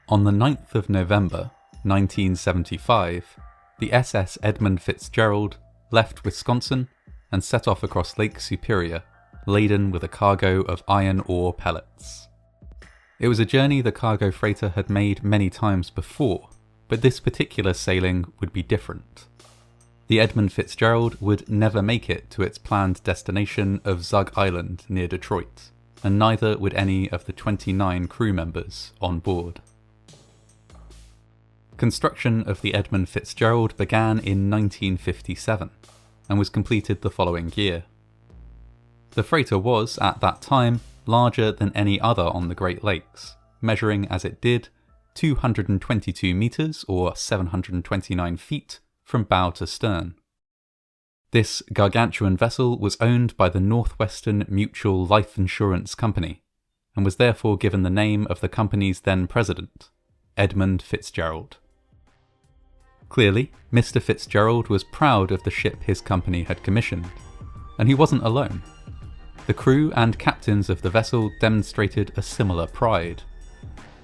On the 9th of November 1975, the SS Edmund Fitzgerald left Wisconsin and set off across Lake Superior, laden with a cargo of iron ore pellets. It was a journey the cargo freighter had made many times before, but this particular sailing would be different. The Edmund Fitzgerald would never make it to its planned destination of Zug Island near Detroit, and neither would any of the 29 crew members on board. Construction of the Edmund Fitzgerald began in 1957 and was completed the following year. The freighter was, at that time, larger than any other on the Great Lakes, measuring as it did 222 metres or 729 feet from bow to stern. This gargantuan vessel was owned by the Northwestern Mutual Life Insurance Company and was therefore given the name of the company's then president, Edmund Fitzgerald. Clearly, Mr. Fitzgerald was proud of the ship his company had commissioned, and he wasn't alone. The crew and captains of the vessel demonstrated a similar pride.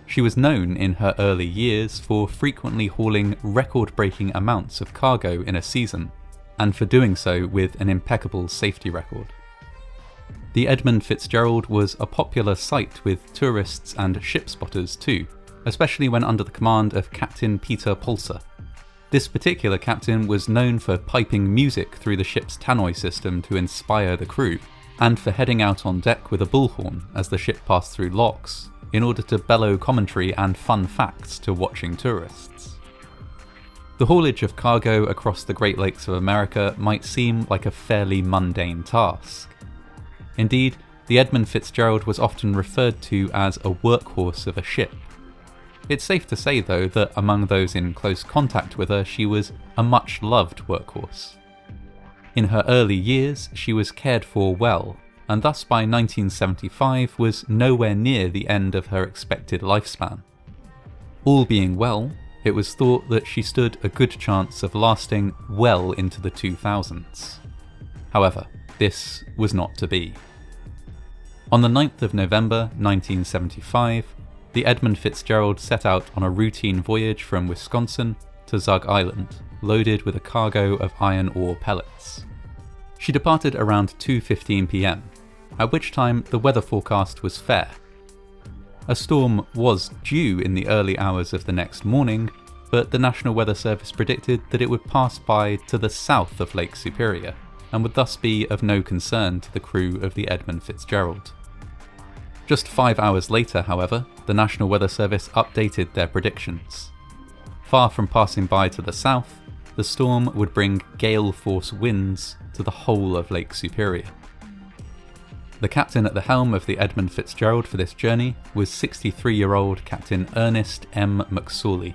She was known in her early years for frequently hauling record-breaking amounts of cargo in a season, and for doing so with an impeccable safety record. The Edmund Fitzgerald was a popular sight with tourists and ship spotters too, especially when under the command of Captain Peter Polser. This particular captain was known for piping music through the ship's tannoy system to inspire the crew, and for heading out on deck with a bullhorn as the ship passed through locks, in order to bellow commentary and fun facts to watching tourists. The haulage of cargo across the Great Lakes of America might seem like a fairly mundane task. Indeed, the Edmund Fitzgerald was often referred to as a workhorse of a ship. It's safe to say though that among those in close contact with her she was a much loved workhorse. In her early years she was cared for well, and thus by 1975 was nowhere near the end of her expected lifespan. All being well, it was thought that she stood a good chance of lasting well into the 2000s. However, this was not to be. On the 9th of November 1975, the Edmund Fitzgerald set out on a routine voyage from Wisconsin to Zug Island, loaded with a cargo of iron ore pellets. She departed around 2:15 p.m, at which time the weather forecast was fair. A storm was due in the early hours of the next morning, but the National Weather Service predicted that it would pass by to the south of Lake Superior, and would thus be of no concern to the crew of the Edmund Fitzgerald. Just 5 hours later, however, the National Weather Service updated their predictions. Far from passing by to the south, the storm would bring gale-force winds to the whole of Lake Superior. The captain at the helm of the Edmund Fitzgerald for this journey was 63-year-old Captain Ernest M. McSorley.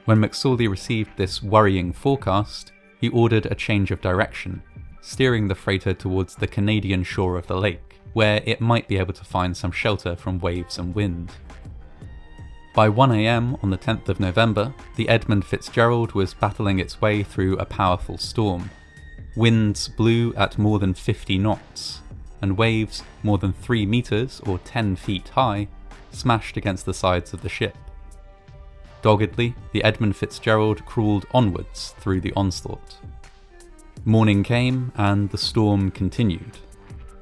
When McSorley received this worrying forecast, he ordered a change of direction, steering the freighter towards the Canadian shore of the lake, where it might be able to find some shelter from waves and wind. By 1 a.m. on the 10th of November, the Edmund Fitzgerald was battling its way through a powerful storm. Winds blew at more than 50 knots, and waves more than 3 meters or 10 feet high smashed against the sides of the ship. Doggedly, the Edmund Fitzgerald crawled onwards through the onslaught. Morning came and the storm continued.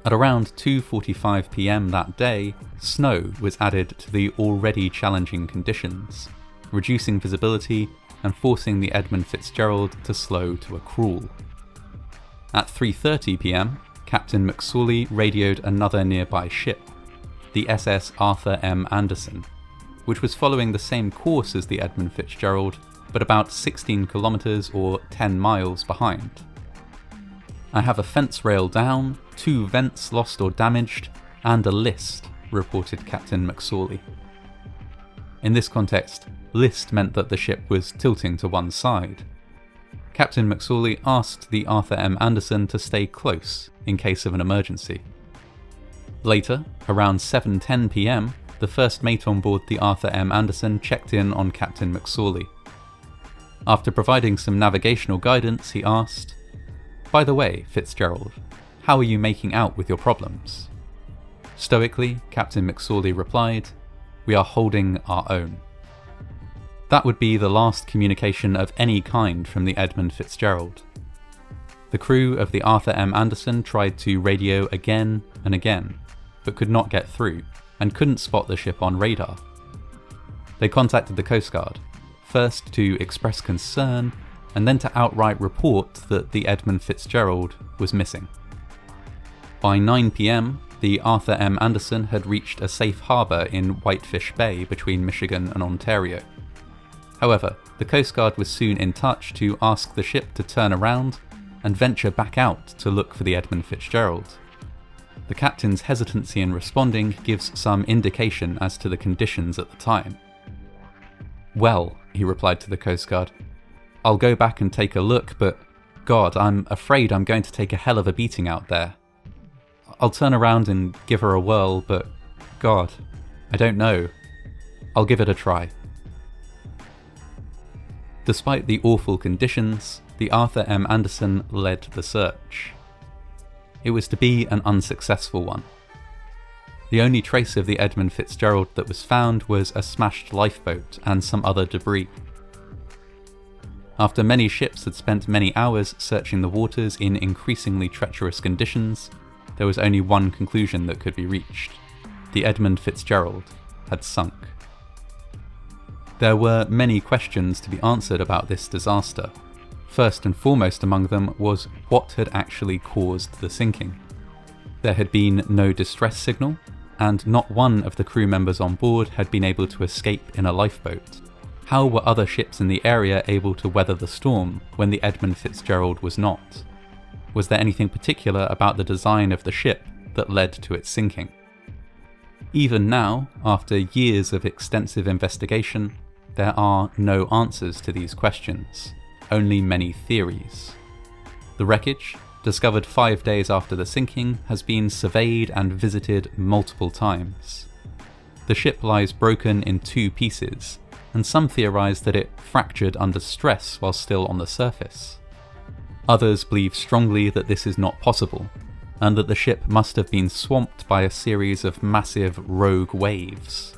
At around 2:45 p.m. that day, snow was added to the already challenging conditions, reducing visibility and forcing the Edmund Fitzgerald to slow to a crawl. At 3:30 p.m, Captain McSorley radioed another nearby ship, the SS Arthur M. Anderson, which was following the same course as the Edmund Fitzgerald, but about 16 kilometers or 10 miles behind. "I have a fence rail down, 2 vents lost or damaged, and a list," reported Captain McSorley. In this context, list meant that the ship was tilting to one side. Captain McSorley asked the Arthur M. Anderson to stay close in case of an emergency. Later, around 7:10 p.m, the first mate on board the Arthur M. Anderson checked in on Captain McSorley. After providing some navigational guidance, he asked, "By the way, Fitzgerald, how are you making out with your problems?" Stoically, Captain McSorley replied, "We are holding our own." That would be the last communication of any kind from the Edmund Fitzgerald. The crew of the Arthur M. Anderson tried to radio again and again, but could not get through, and couldn't spot the ship on radar. They contacted the Coast Guard, first to express concern, and then to outright report that the Edmund Fitzgerald was missing. By 9 PM, the Arthur M. Anderson had reached a safe harbour in Whitefish Bay between Michigan and Ontario. However, the Coast Guard was soon in touch to ask the ship to turn around and venture back out to look for the Edmund Fitzgerald. The captain's hesitancy in responding gives some indication as to the conditions at the time. "Well," he replied to the Coast Guard, "I'll go back and take a look, but God, I'm afraid I'm going to take a hell of a beating out there. I'll turn around and give her a whirl, but God, I don't know. I'll give it a try." Despite the awful conditions, the Arthur M. Anderson led the search. It was to be an unsuccessful one. The only trace of the Edmund Fitzgerald that was found was a smashed lifeboat and some other debris. After many ships had spent many hours searching the waters in increasingly treacherous conditions, there was only one conclusion that could be reached. The Edmund Fitzgerald had sunk. There were many questions to be answered about this disaster. First and foremost among them was what had actually caused the sinking. There had been no distress signal, and not one of the crew members on board had been able to escape in a lifeboat. How were other ships in the area able to weather the storm when the Edmund Fitzgerald was not? Was there anything particular about the design of the ship that led to its sinking? Even now, after years of extensive investigation, there are no answers to these questions, only many theories. The wreckage, discovered 5 days after the sinking, has been surveyed and visited multiple times. The ship lies broken in 2 pieces, and some theorise that it fractured under stress while still on the surface. Others believe strongly that this is not possible, and that the ship must have been swamped by a series of massive rogue waves.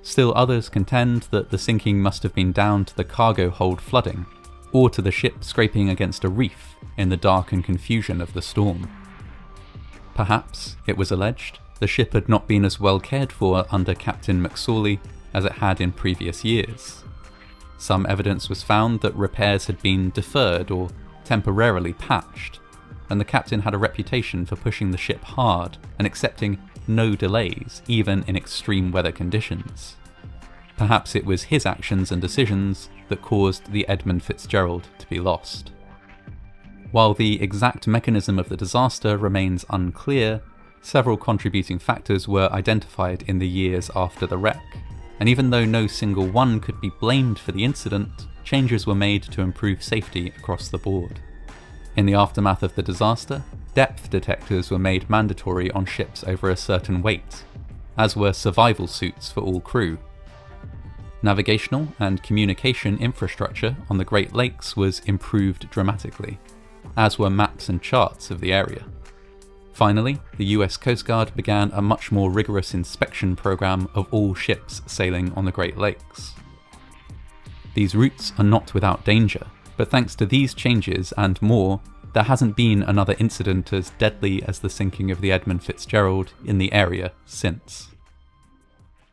Still others contend that the sinking must have been down to the cargo hold flooding, or to the ship scraping against a reef in the dark and confusion of the storm. Perhaps, it was alleged, the ship had not been as well cared for under Captain McSorley as it had in previous years. Some evidence was found that repairs had been deferred or temporarily patched, and the captain had a reputation for pushing the ship hard and accepting no delays, even in extreme weather conditions. Perhaps it was his actions and decisions that caused the Edmund Fitzgerald to be lost. While the exact mechanism of the disaster remains unclear, several contributing factors were identified in the years after the wreck, and even though no single one could be blamed for the incident, changes were made to improve safety across the board. In the aftermath of the disaster, depth detectors were made mandatory on ships over a certain weight, as were survival suits for all crew. Navigational and communication infrastructure on the Great Lakes was improved dramatically, as were maps and charts of the area. Finally, the US Coast Guard began a much more rigorous inspection program of all ships sailing on the Great Lakes. These routes are not without danger, but thanks to these changes and more, there hasn't been another incident as deadly as the sinking of the Edmund Fitzgerald in the area since.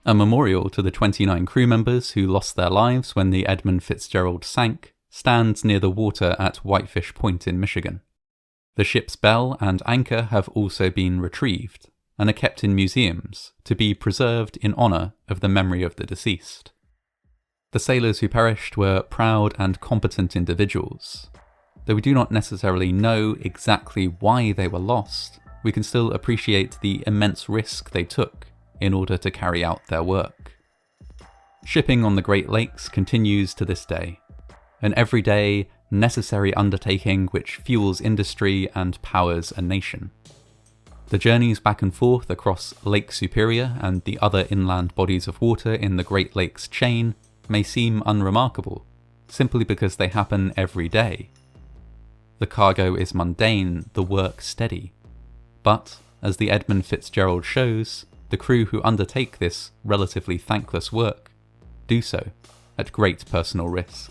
A memorial to the 29 crew members who lost their lives when the Edmund Fitzgerald sank stands near the water at Whitefish Point in Michigan. The ship's bell and anchor have also been retrieved and are kept in museums to be preserved in honour of the memory of the deceased. The sailors who perished were proud and competent individuals. Though we do not necessarily know exactly why they were lost, we can still appreciate the immense risk they took in order to carry out their work. Shipping on the Great Lakes continues to this day, an everyday, necessary undertaking which fuels industry and powers a nation. The journeys back and forth across Lake Superior and the other inland bodies of water in the Great Lakes chain may seem unremarkable, simply because they happen every day. The cargo is mundane, the work steady. But, as the Edmund Fitzgerald shows, the crew who undertake this relatively thankless work do so at great personal risk.